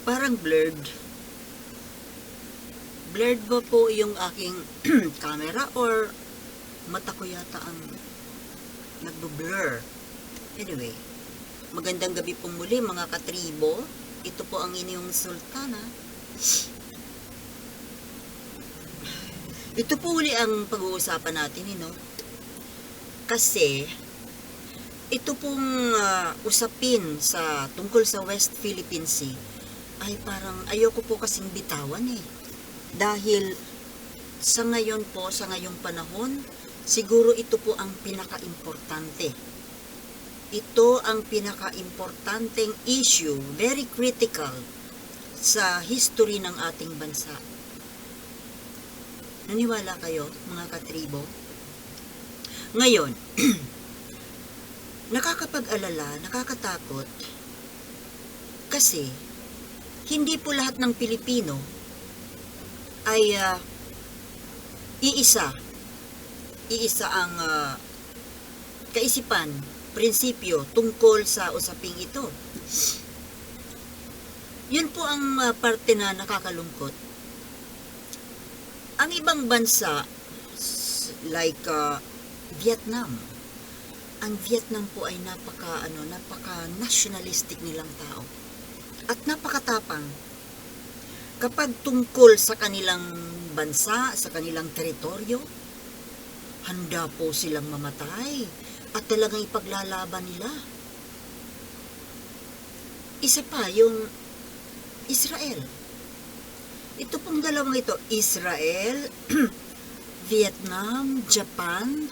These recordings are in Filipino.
Parang blurred. Blurred ba po yung aking camera or mata ko yata ang nagbo-blur? Anyway, magandang gabi po muli mga katribo. Ito po ang inyong Sultana. Ito po uli ang pag-uusapan natin, Kasi, ito pong usapin tungkol sa West Philippine Sea ay parang ayoko po kasing bitawan Dahil sa ngayong panahon, siguro ito po ang pinaka-importante. Ito ang pinaka-importanteng issue, very critical sa history ng ating bansa. Naniwala kayo, mga katribo? Ngayon, nakakapag-alala, nakakatakot, kasi hindi po lahat ng Pilipino ay iisa ang kaisipan, prinsipyo tungkol sa usaping ito. Yun po ang parte na nakakalungkot. Ang ibang bansa, like Vietnam, ang Vietnam po ay napaka-nationalistic nilang tao. At napakatapang. Kapag tungkol sa kanilang bansa, sa kanilang teritoryo, handa po silang mamatay at talagang ipaglalaban nila. Isa pa, yung Israel. Ito pong dalawang ito, Israel, Vietnam, Japan.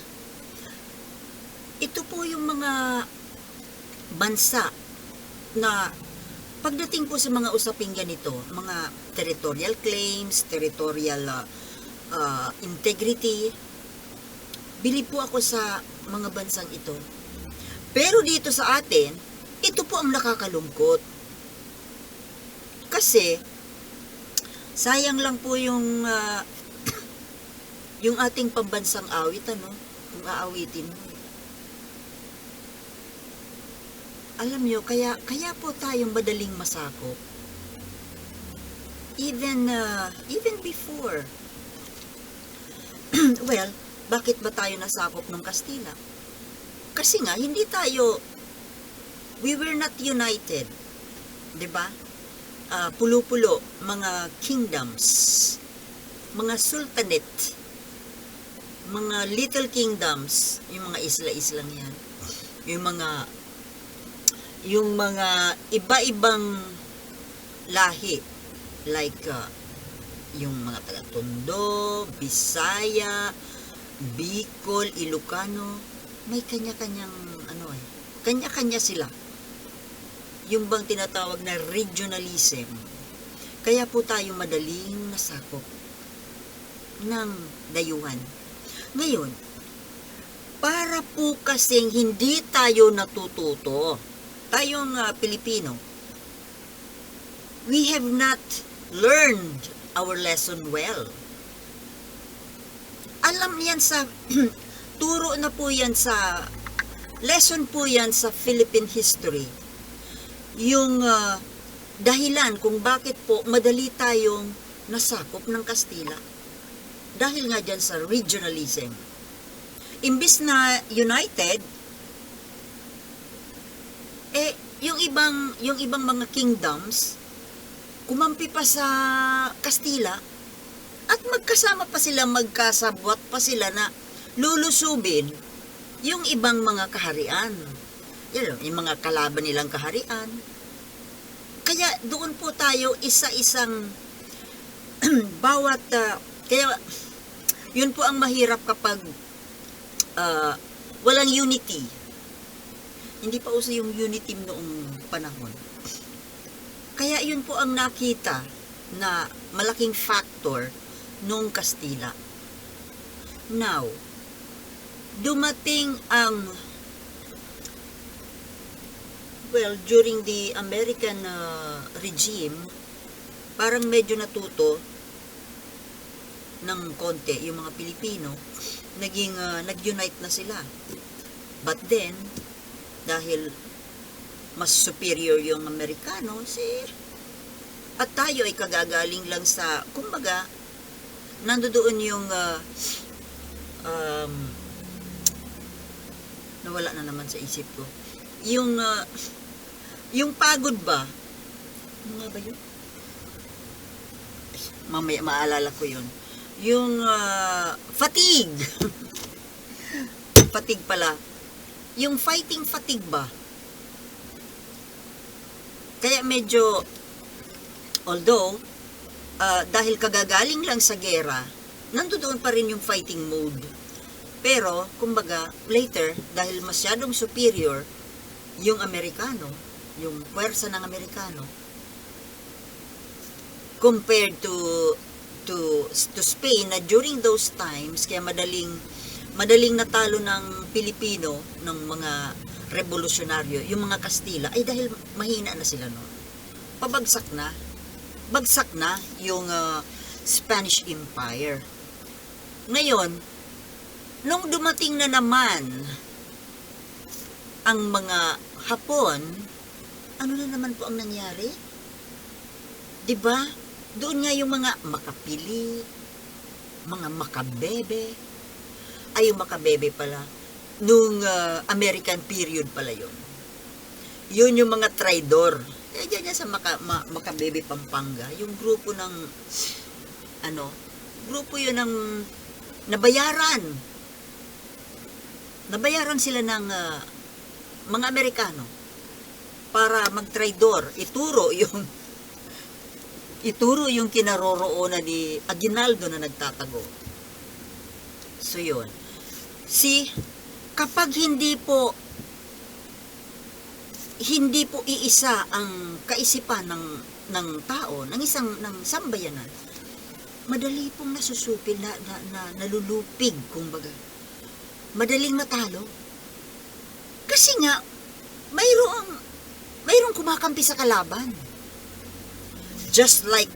Ito po yung mga bansa na pagdating po sa mga usaping ganito, mga territorial claims, territorial integrity, bilib po ako sa mga bansang ito. Pero dito sa atin, ito po ang nakakalungkot. Kasi, sayang lang po yung ating pambansang awit, kung aawitin mo. Alam nyo, kaya po tayong madaling masakop. Even before. Well, bakit ba tayo nasakop ng Kastila? Kasi nga, we were not united. 'Di ba? Pulo-pulo, mga kingdoms, mga sultanate, mga little kingdoms, yung mga isla-islang yan, yung mga iba-ibang lahi, like yung mga taga-Tondo, Bisaya, Bicol, Ilocano, may kanya-kanyang kanya-kanya sila. Yung bang tinatawag na regionalism. Kaya po tayo madaling nasakop ng dayuhan. Ngayon, para po kasing hindi tayo natututo, tayong Pilipino, we have not learned our lesson well. Alam yan turo na po yan lesson po yan sa Philippine history. Yung dahilan kung bakit po madali tayong nasakop ng Kastila. Dahil nga dyan sa regionalism. Imbis na united, yung ibang mga kingdoms, kumampi pa sa Kastila, at magkasama pa sila, magkasabwat pa sila na lulusubin yung ibang mga kaharian. Yung mga kalaban nilang kaharian. Kaya doon po tayo isa-isang bawat, kaya yun po ang mahirap kapag walang unity. Hindi pa uso yung unity noong panahon. Kaya yun po ang nakita na malaking factor noong Kastila. Now, dumating during the American regime, parang medyo natuto ng konti yung mga Pilipino, nag-unite na sila. But then, dahil mas superior yung Amerikano, At tayo ay kagagaling lang sa, kumbaga, nandoon yung, nawala na naman sa isip ko. Yung pagod ba? Ano nga ba yun? Mamaya maalala ko yun. Yung fatigue. Fatigue pala. Yung fighting fatigue ba? Kaya medyo, although, dahil kagagaling lang sa gera, nandoon pa rin yung fighting mode. Pero, kumbaga, later, dahil masyadong superior, yung Amerikano, yung puwersa ng Amerikano, compared to Spain, na during those times, kaya madaling natalo ng Pilipino, ng mga revolusyonaryo, yung mga Kastila, ay dahil mahina na sila noon. Bagsak na yung Spanish Empire. Ngayon, nung dumating na naman ang mga Hapon, ano na naman po ang nangyari? 'Di ba? Doon nga yung mga Makapili, mga Makabebe. Ay, yung Makabebe pala, nung American period pala yun. Yun yung mga traidor. Diyan sa Makabebe, Pampanga, yung grupo ng, grupo yun ng nabayaran. Nabayaran sila ng mga Amerikano para mag-traidor. Ituro yung kinaroroonan ni Aguinaldo na nagtatago. So yun. Kapag hindi po iisa ang kaisipan ng tao, ng sambayanan, madali pong nasusupil na nalulupig, kumbaga. Madaling matalo. Kasi nga, mayroong kumakampi sa kalaban. Just like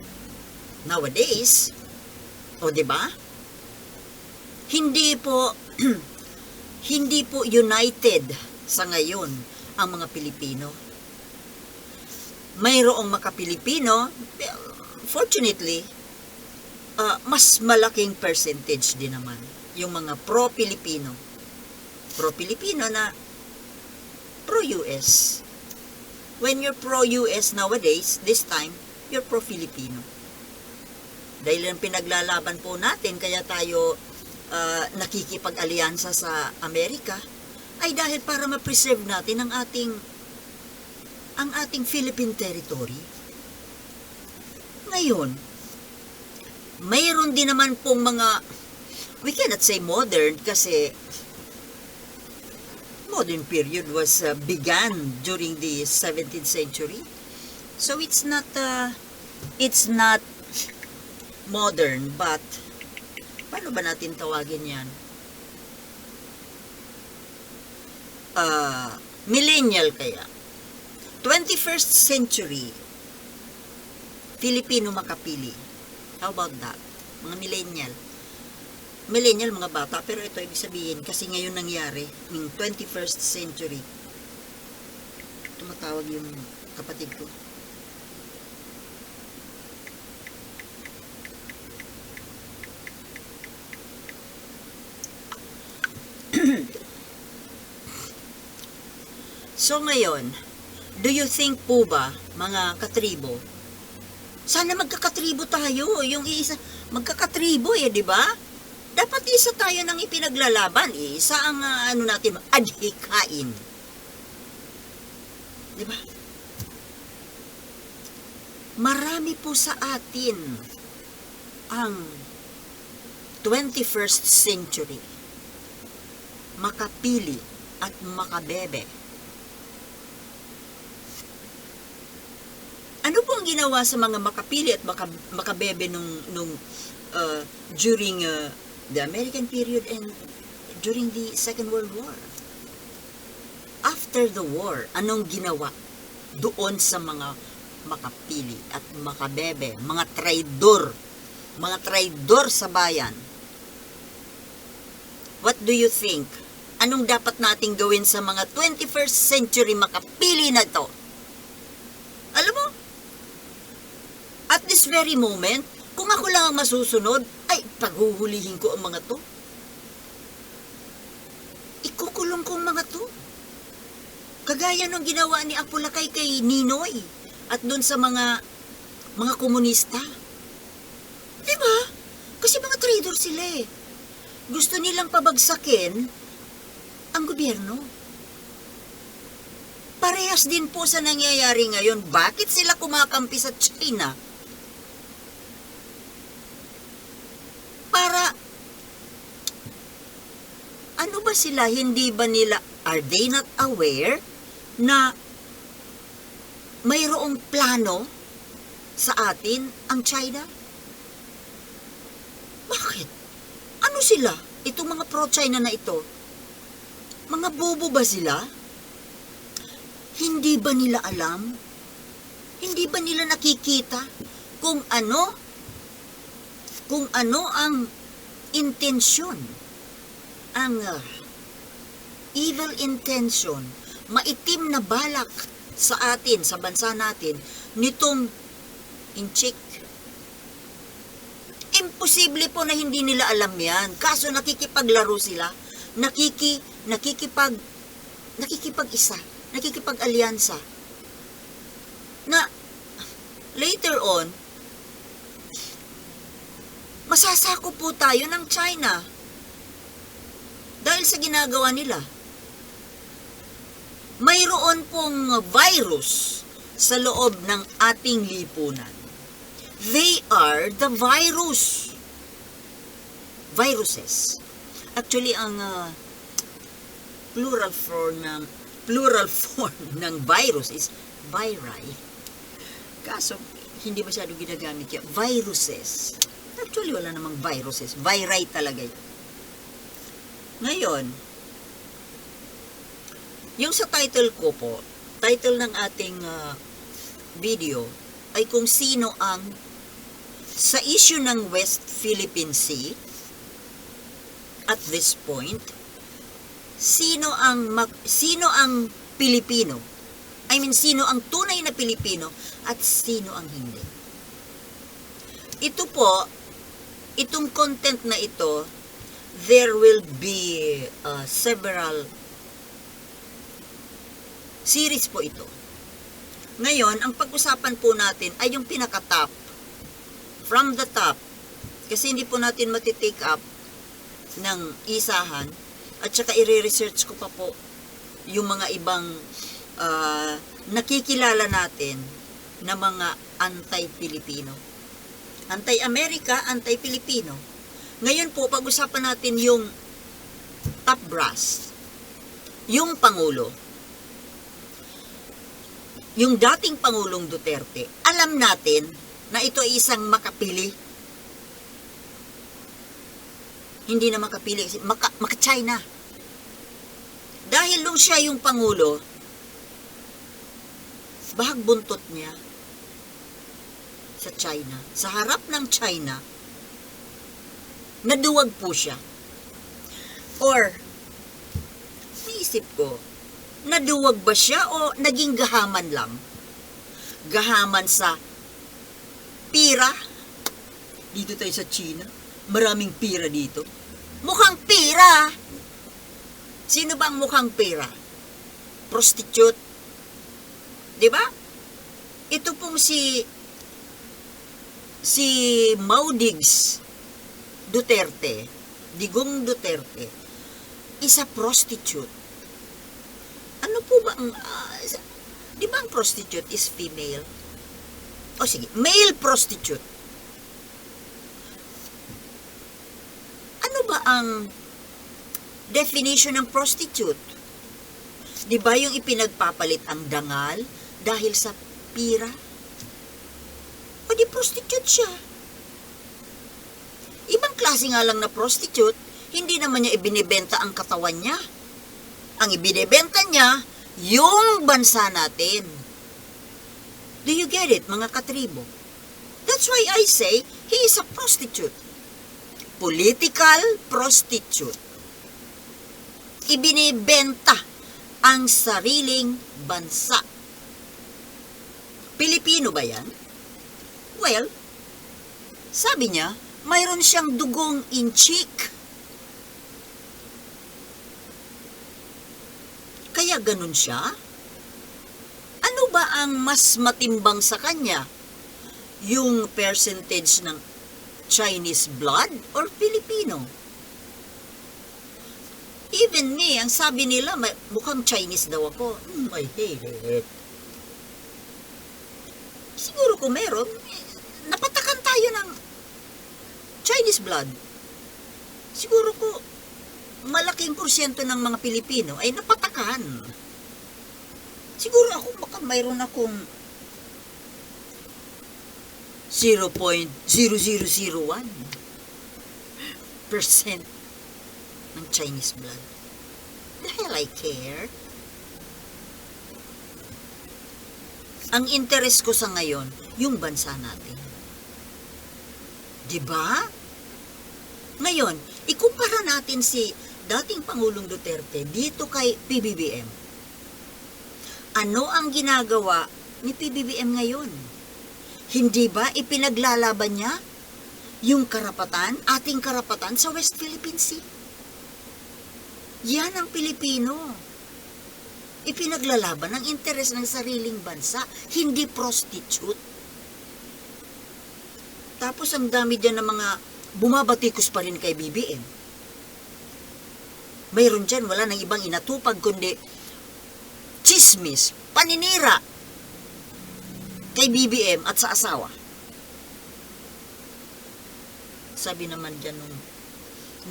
nowadays, o diba? Hindi po united sa ngayon ang mga Pilipino. Mayroong Makapilipino, fortunately, mas malaking percentage din naman yung mga pro-Pilipino. Pro-Pilipino na pro-US. When you're pro-US nowadays, this time, you're pro-Filipino. Dahil ang pinaglalaban po natin, kaya tayo nakikipag-alyansa sa Amerika, ay dahil para ma-preserve natin ang ating Philippine territory. Ngayon, mayroon din naman pong mga, we cannot say modern, kasi modern period was began during the 17th century. So it's not modern, but paano ba natin tawagin yan? Millennial kaya. 21st century Filipino Makapili. How about that? Mga millennial. Millennial, mga bata, pero ito ibig sabihin, kasi ngayon nangyari, ng 21st century. Tumatawag yung kapatid ko. So ngayon, do you think po ba, mga katribo, sana magkakatribo tayo, yung isa, magkakatribo di ba? Dapat isa tayo nang ipinaglalaban, isa ang natin, adhikain. Di ba? Marami po sa atin ang 21st century makapili at makabebe. Ano po ang ginawa sa mga makapili at makabebe during the American period and during the Second World War? After the war, anong ginawa doon sa mga makapili at makabebe, mga traidor sa bayan? What do you think? Anong dapat nating gawin sa mga 21st century makapili na to? Alam mo, very moment, kung ako lang ang masusunod, ay, paghuhulihin ko ang mga to. Ikukulong ko ang mga to. Kagaya nung ginawa ni Apulakay kay Ninoy at doon sa mga komunista. Diba? Kasi mga traitor sila eh. Gusto nilang pabagsakin ang gobyerno. Parehas din po sa nangyayari ngayon. Bakit sila kumakampi sa China? Para, ano ba sila? Hindi ba nila, are they not aware na mayroong plano sa atin ang China? Bakit? Ano sila? Itong mga pro-China na ito? Mga bobo ba sila? Hindi ba nila alam? Hindi ba nila nakikita kung ano ang intensyon, ang evil intention, maitim na balak sa atin, sa bansa natin, nitong Inchik? Imposible po na hindi nila alam yan. Kaso nakikipaglaro sila, nakikipag-alyansa. Na later on, masasako po tayo ng China dahil sa ginagawa nila. Mayroon pong virus sa loob ng ating lipunan. They are the virus. Viruses. Actually, ang plural form ng virus is viri. Kaso, hindi masyado ginagamit yan. Viruses. Actually, wala namang viruses. Viri talaga yun. Ngayon, yung sa title ko po, title ng ating video, ay kung sino ang, sa issue ng West Philippine Sea, at this point, sino ang Pilipino? I mean, sino ang tunay na Pilipino at sino ang hindi? Ito po, itong content na ito, there will be several series po ito. Ngayon, ang pag-usapan po natin ay yung pinaka-top. From the top. Kasi hindi po natin matitake up ng isahan. At saka i-research ko pa po yung mga ibang nakikilala natin na mga anti-Pilipino. Anti-America, anti-Pilipino. Ngayon po, pag-usapan natin yung top brass. Yung Pangulo. Yung dating Pangulong Duterte. Alam natin na ito ay isang makapili. Hindi na makapili, maka-China. Dahil nung siya yung Pangulo, bahag buntot niya sa China. Sa harap ng China, naduwag po siya. Or, naisip ko, naduwag ba siya o naging gahaman lang? Gahaman sa pira? Dito tayo sa China. Maraming pira dito. Mukhang pira. Sino ba ang mukhang pira? Prostitute. Diba? Ito pong si Maudigs Duterte, Digong Duterte, isa prostitute. Ano po ba ang di ba ang prostitute is female? O sige, male prostitute. Ano ba ang definition ng prostitute? Di ba yung ipinagpapalit ang dangal dahil sa pira? O di prostitute siya. Ibang klase nga lang na prostitute, hindi naman niya ibinibenta ang katawan niya. Ang ibinibenta niya, yung bansa natin. Do you get it, mga katribo? That's why I say, he is a prostitute. Political prostitute. Ibinibenta ang sariling bansa. Pilipino ba yan? Well, Sabi niya, mayroon siyang dugong inchik. Kaya ganun siya? Ano ba ang mas matimbang sa kanya? Yung percentage ng Chinese blood or Filipino? Even me, ang sabi nila, mukhang Chinese daw ako. I hate it. Siguro kung meron, napatakan tayo ng Chinese blood. Siguro ko, malaking porsyento ng mga Pilipino ay napatakan. Siguro ako, baka mayroon akong 0.0001% ng Chinese blood. The hell I care? Ang interest ko sa ngayon, yung bansa natin. Diba? Ngayon, ikumpara natin si dating Pangulong Duterte dito kay PBBM. Ano ang ginagawa ni PBBM ngayon? Hindi ba ipinaglalaban niya yung karapatan, ating karapatan sa West Philippine Sea? Yan ang Pilipino. Ipinaglalaban ang interes ng sariling bansa, hindi prostitute. Tapos ang dami dyan ng mga bumabatikos pa rin kay BBM. Mayroon dyan, wala nang ibang inatupag kundi chismis, paninira kay BBM at sa asawa. Sabi naman dyan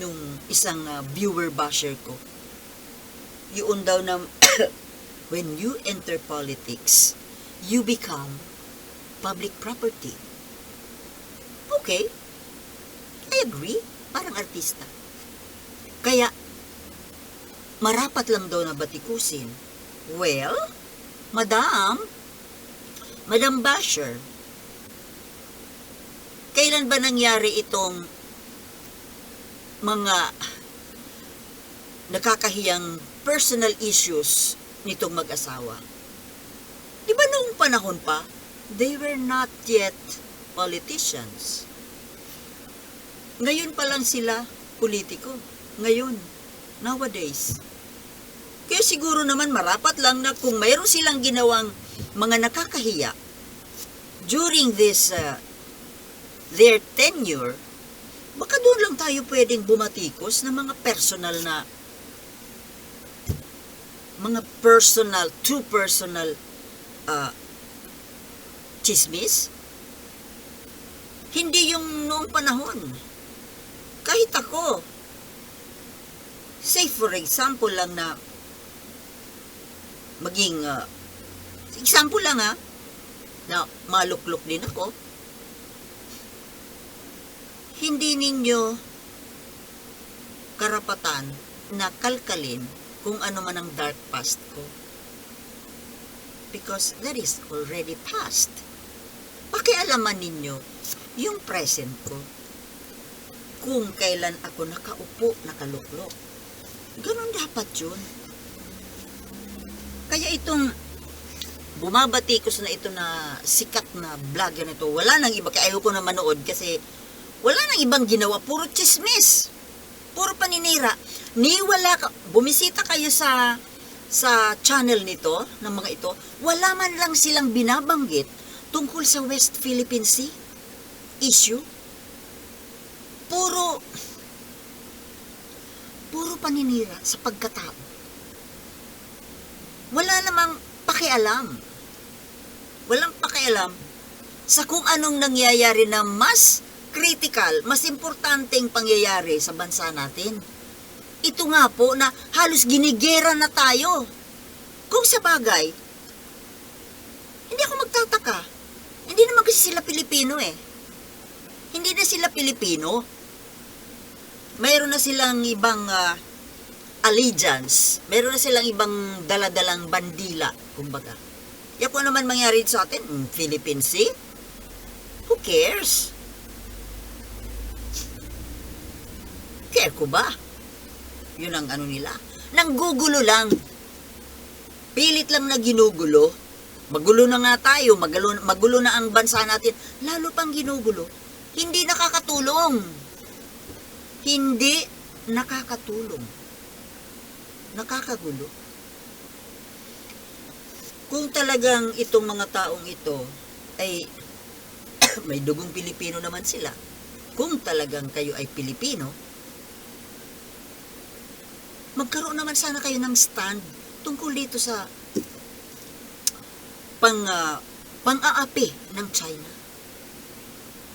nung isang viewer basher ko, yun daw na when you enter politics, you become public property. Okay, I agree, parang artista. Kaya, marapat lang daw na batikusin. Well, Madam Basher, kailan ba nangyari itong mga nakakahiyang personal issues nitong mag-asawa? Di ba noong panahon pa, they were not yet politicians. Ngayon pa lang sila politiko. Ngayon, nowadays. Kaya siguro naman marapat lang na kung mayroon silang ginawang mga nakakahiya during this their tenure, baka doon lang tayo pwedeng bumatikos ng mga personal, too personal chismis. Hindi yung noong panahon. Kahit ako, say for example lang na maging example lang na maluklok din ako, hindi ninyo karapatan na kalkalin kung ano man ang dark past ko, because that is already past. Pakialaman ninyo yung present ko, kung kailan ako nakaupo, nakaluklok. Ganon dapat yun. Kaya itong bumabatikos na ito na sikat na vlogger na ito, wala nang iba, kaya ayoko na manood kasi wala nang ibang ginawa, puro chismis, puro paninira. Bumisita kayo sa channel nito, ng mga ito, wala man lang silang binabanggit tungkol sa West Philippine Sea issue. Puro paninira sa pagkatao. Wala namang pakialam. Walang pakialam sa kung anong nangyayari na mas critical, mas importanteng pangyayari sa bansa natin. Ito nga po na halos ginigera na tayo. Kung sa bagay, hindi ako magtataka. Hindi naman kasi sila Pilipino eh. Hindi na sila Pilipino. Mayroon na silang ibang allegiance. Mayroon na silang ibang daladalang bandila, kumbaga. Kaya kung ano man mangyari sa atin, Philippine Sea, who cares? Care ko ba? Yun ang ano nila. Nanggugulo lang. Pilit lang na ginugulo. Magulo na nga tayo, magulo na ang bansa natin. Lalo pang ginugulo. Hindi nakakatulong. Hindi nakakatulong. Nakakagulo. Kung talagang itong mga taong ito ay may dugong Pilipino naman sila, kung talagang kayo ay Pilipino, magkaroon naman sana kayo ng stand tungkol dito sa pang-aapi ng China.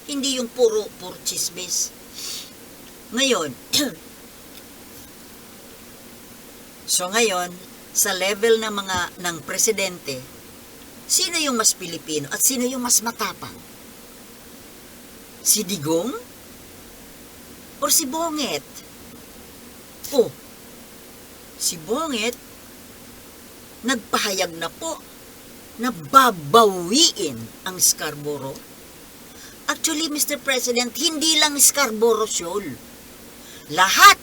Hindi yung puro chismis. Ngayon, ngayon, sa level ng presidente, sino yung mas Pilipino at sino yung mas matapang? Si Digong? Or si Bonget? Oh, si Bonget, nagpahayag na po na babawiin ang Scarborough. Actually, Mr. President, hindi lang Scarborough Shoal. Lahat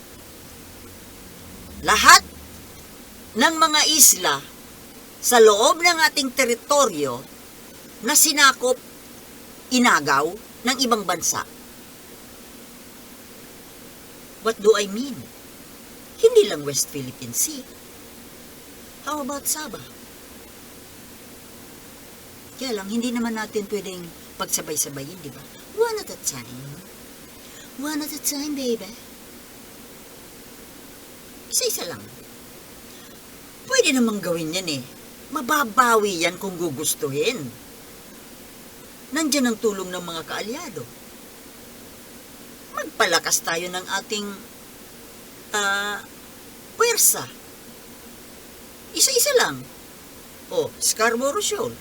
ng mga isla sa loob ng ating teritoryo na sinakop, inagaw ng ibang bansa. What do I mean? Hindi lang West Philippine Sea. How about Sabah? Kaya lang, hindi naman natin pwedeng pagsabay-sabayin, di ba? One at a time. One at a time, baby. Isa-isa lang. Pwede namang gawin yan eh. Mababawi yan kung gugustuhin. Nandiyan ang tulong ng mga kaalyado. Magpalakas tayo ng ating puwersa. Isa-isa lang. Oh, Scarborough Shoal.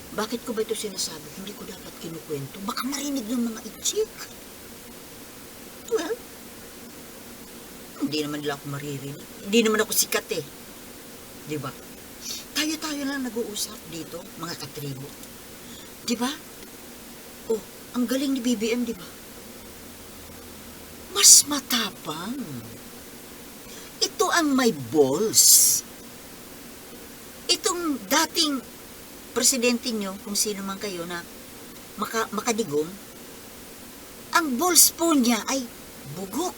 Bakit ko ba ito sinasabi? Hindi ko dapat kinukwento. Baka marinig ng mga itchik. Well, hindi naman nila ako maririnig. Hindi naman ako sikat eh. Diba? Tayo-tayo lang nag-uusap dito, mga katribo. Diba? Oh, ang galing ni BBM, diba? Mas matapang. Ito ang may balls. Itong dating presidente nyo, kung sino man kayo na makadigong, ang balls po niya ay bugok.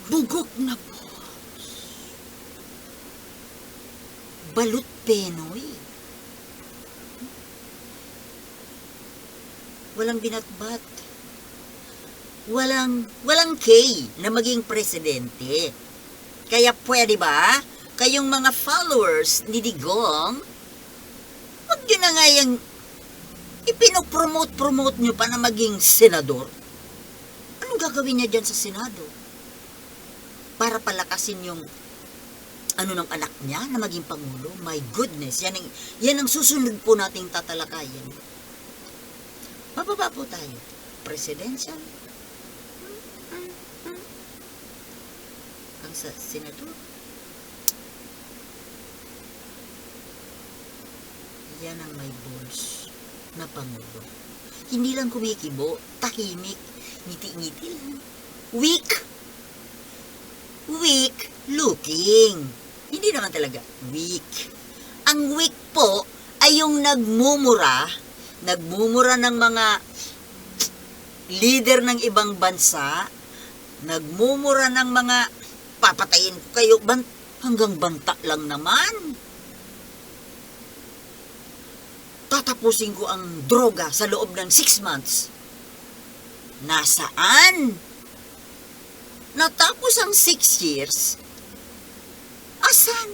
Bugok na balls. Balut Penoy. Walang binatbat. Walang K na maging presidente. Kaya pwede ba kayong mga followers ni Digong, wag nyo na nga yung ipinopromote nyo pa na maging senador? Anong gagawin niya dyan sa Senado? Para palakasin yung ng anak niya na maging Pangulo? My goodness, yan ang susunod po nating tatalakayan. Mababa po tayo. Presidential? Ang sa senador? Yan ang may balls na Pangulo. Hindi lang kumikibo, tahimik, ngiti-ngiti lang. Weak looking. Hindi naman talaga weak. Ang weak po ay yung nagmumura ng mga leader ng ibang bansa, nagmumura ng mga papatayin ko kayo, hanggang banta lang naman. Tatapusin ko ang droga sa loob ng 6 months. Nasaan? Natapos ang 6 years? Asan?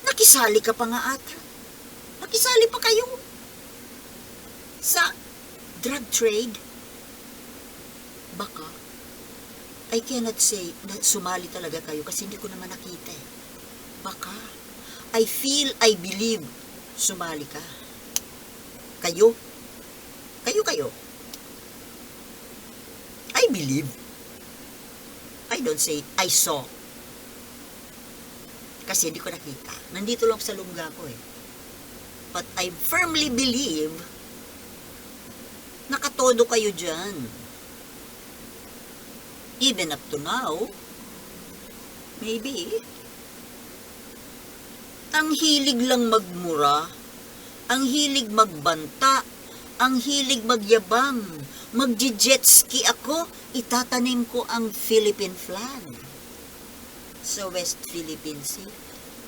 Nakisali ka pa nga ata. Nakisali pa kayo sa drug trade. Baka, I cannot say na sumali talaga kayo kasi hindi ko naman nakita eh. Baka, I feel, I believe, sumali ka. Kayo. I believe. I don't say, I saw. Kasi hindi ko nakita. Nandito lang sa lungga ko eh. But I firmly believe nakatodo kayo dyan. Even up to now, maybe, ang hilig lang magmura, ang hilig magbanta, ang hilig magyabang, magji-jet ski ako, itatanim ko ang Philippine flag sa West Philippine Sea.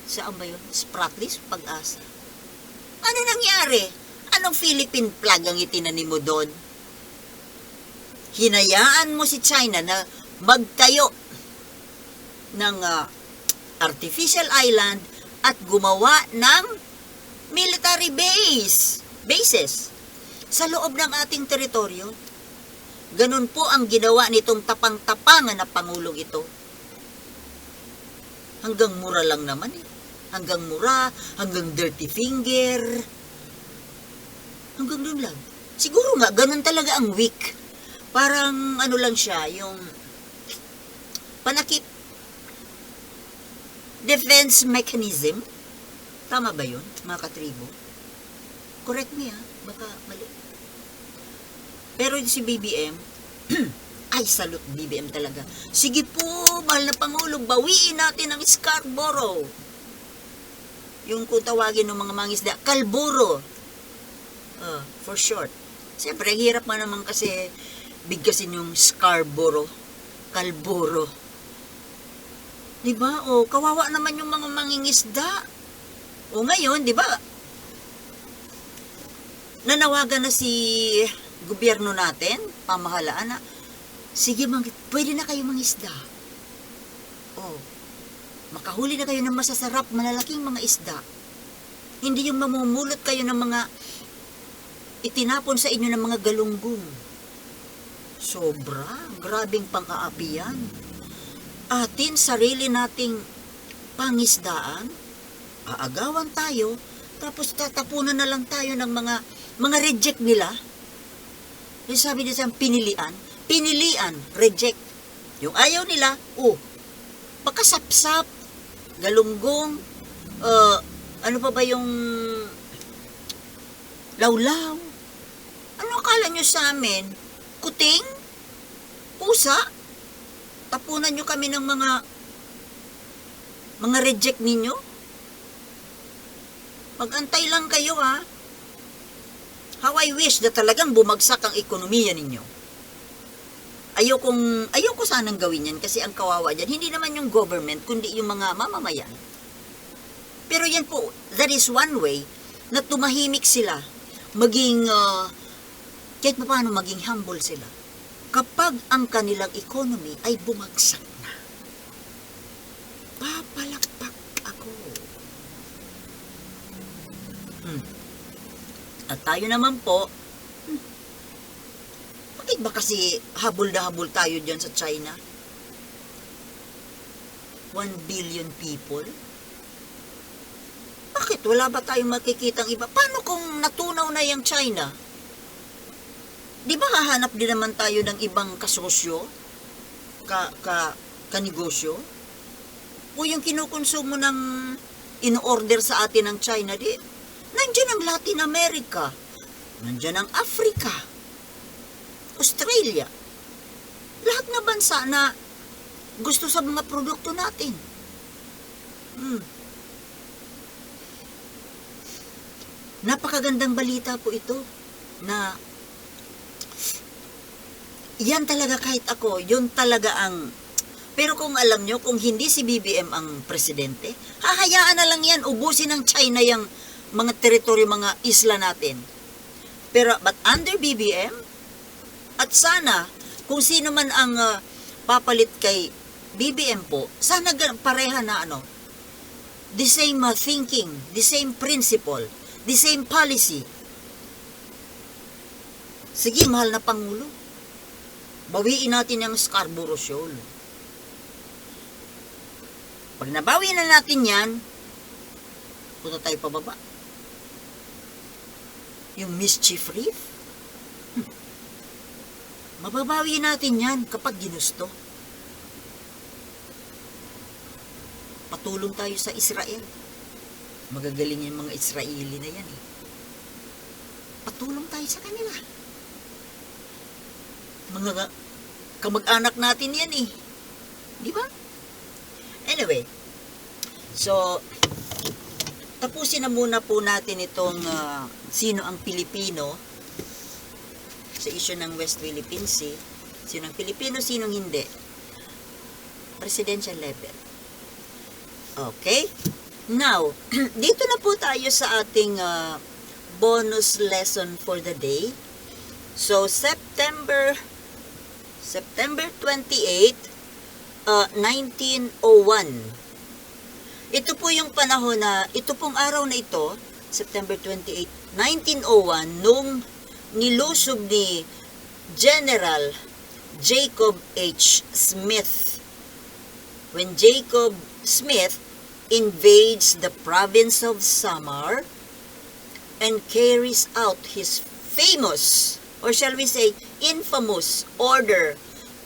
Saan ba yun? Spratlys, Pag-asa. Ano nangyari? Anong Philippine flag ang itinanim mo doon? Hinayaan mo si China na magtayo ng artificial island at gumawa ng military bases sa loob ng ating teritoryo. Ganun po ang ginawa nitong tapang-tapangan na Pangulong ito. Hanggang mura lang naman eh. Hanggang mura, hanggang dirty finger. Hanggang doon lang. Siguro nga, ganun talaga ang weak. Parang ano lang siya, yung panakip defense mechanism. Tama ba yun, mga katribo? Correct me baka mali. Pero si BBM, ay salute BBM talaga. Sige po, mahal na Pangulo, bawiin natin ang Scarborough. Yung kung tawagin ng mga mangisda, Kalburo. For short. Siyempre, hirap man naman kasi bigkasin yung Scarborough, Kalburo. Diba? O, kawawa naman yung mga mangingisda. O ngayon, diba? Nanawagan na si gobyerno natin, pamahalaan na, sige, pwede na kayo mangisda. O, makahuli na kayo ng masasarap, malalaking mga isda. Hindi yung mamumulot kayo ng mga itinapon sa inyo ng mga galunggong. Sobra, grabing pang-aapi yan. Atin, sarili nating pangisdaan, aagawan tayo, tapos tatapunan na lang tayo ng mga reject nila. Yung sabi nila pinilian, reject. Yung ayaw nila, pakasapsap, galunggong, ano pa ba yung lawlaw? Ano akala nyo sa amin? Kuting? Pusa? Tapunan nyo kami ng mga reject ninyo? Mag-antay lang kayo How I wish na talagang bumagsak ang ekonomiya ninyo. Ayoko sanang gawin yan kasi ang kawawa dyan, hindi naman yung government, kundi yung mga mamamayan. Pero yan po, that is one way na tumahimik sila, maging, kahit paano maging humble sila. Kapag ang kanilang economy ay bumagsak na, papalakpak ako. At tayo naman po, bakit ba kasi habol na habol tayo dyan sa China? 1 billion people? Bakit? Wala ba tayong makikitang iba? Paano kung natunaw na yung China? Di ba hahanap din naman tayo ng ibang kasosyo? Kanegosyo? O yung kinukonsumo ng in-order sa atin ng China, nandiyan ang Latin America, nandiyan ang Africa, Australia. Lahat na bansa na gusto sa mga produkto natin. Napakagandang balita po ito na yan talaga kahit ako, yun talaga ang... Pero kung alam nyo, kung hindi si BBM ang presidente, hahayaan na lang yan, ubusin ng China yung mga teritoryo, mga isla natin. But under BBM, at sana, kung sino man ang papalit kay BBM po, sana pareha na the same thinking, the same principle, the same policy. Sige, mahal na Pangulo, bawiin natin yung Scarborough Shoal. Pag nabawi na natin yan, punta tayo pababa. Yung Mischief Reef, mababawi natin yan kapag ginusto. Patulong tayo sa Israel. Magagaling yung mga Israeli na yan Patulong tayo sa kanila. Mga kamag-anak natin yan Di ba? Anyway, so, tapusin na muna po natin itong sino ang Pilipino sa issue ng West Philippine Sea. Sinong Pilipino, sinong hindi. Presidential level. Okay? Now, dito na po tayo sa ating bonus lesson for the day. So, September 28, 1901. Ito po yung panahon na, ito pong araw na ito, September 28, 1901, nung nilusob ni General Jacob H. Smith. When Jacob Smith invades the province of Samar and carries out his famous, or shall we say, infamous order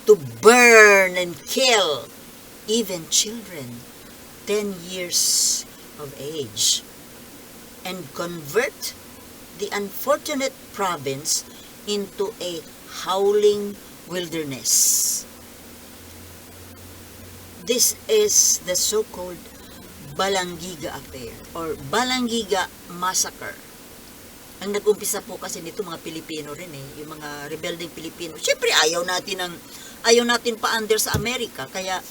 to burn and kill even children 10 years of age and convert the unfortunate province into a howling wilderness. This is the so-called Balangiga Affair or Balangiga Massacre. Ang nag-umpisa po kasi nito mga Pilipino rin yung mga rebelding Pilipino. Siyempre ayaw natin pa under sa Amerika, kaya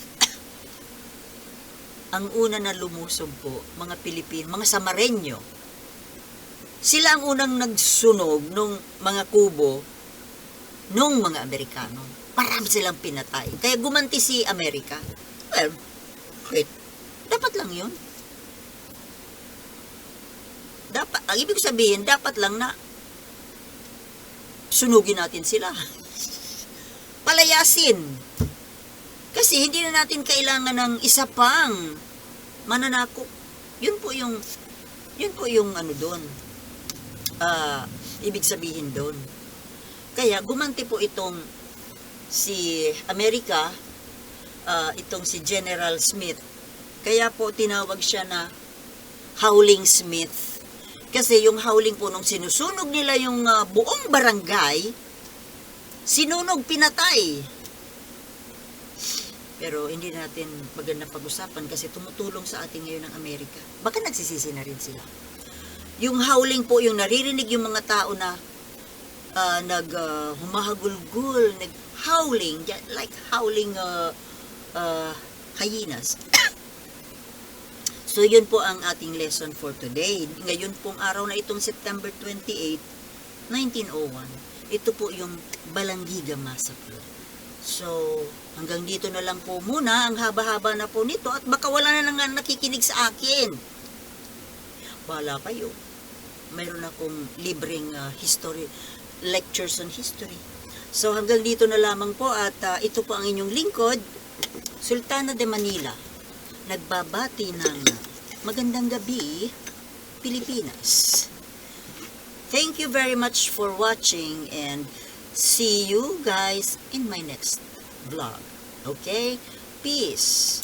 ang una na lumusob po, mga Pilipino, mga Samareño. Sila ang unang nagsunog nung mga kubo nung mga Amerikano. Marami silang pinatay. Kaya gumanti si Amerika. Well, wait. Dapat lang yun. Ang ibig sabihin, dapat lang na sunugin natin sila. Palayasin. Kasi hindi na natin kailangan ng isa pang mananakop. Yun po yung ano doon. Ibig sabihin doon. Kaya gumanti po itong si Amerika, itong si General Smith. Kaya po tinawag siya na Howling Smith. Kasi yung howling po nung sinusunog nila yung buong barangay, sinunog, pinatay. Pero hindi natin magandang pag-usapan kasi tumutulong sa atin ngayon ng Amerika. Baka nagsisisi na rin sila. Yung howling po, yung naririnig yung mga tao na humahagulgul, nag-howling, like howling hyenas. So, yun po ang ating lesson for today. Ngayon pong araw na itong September 28, 1901. Ito po yung Balangiga Massacre. So, hanggang dito na lang po muna. Ang haba-haba na po nito at baka wala na nang nakikinig sa akin. Bahala kayo. Mayroon akong libreng history, lectures on history. So, hanggang dito na lamang po at ito po ang inyong lingkod, Sultana de Manila. Nagbabati ng magandang gabi, Pilipinas. Thank you very much for watching and see you guys in my next vlog. Okay? Peace.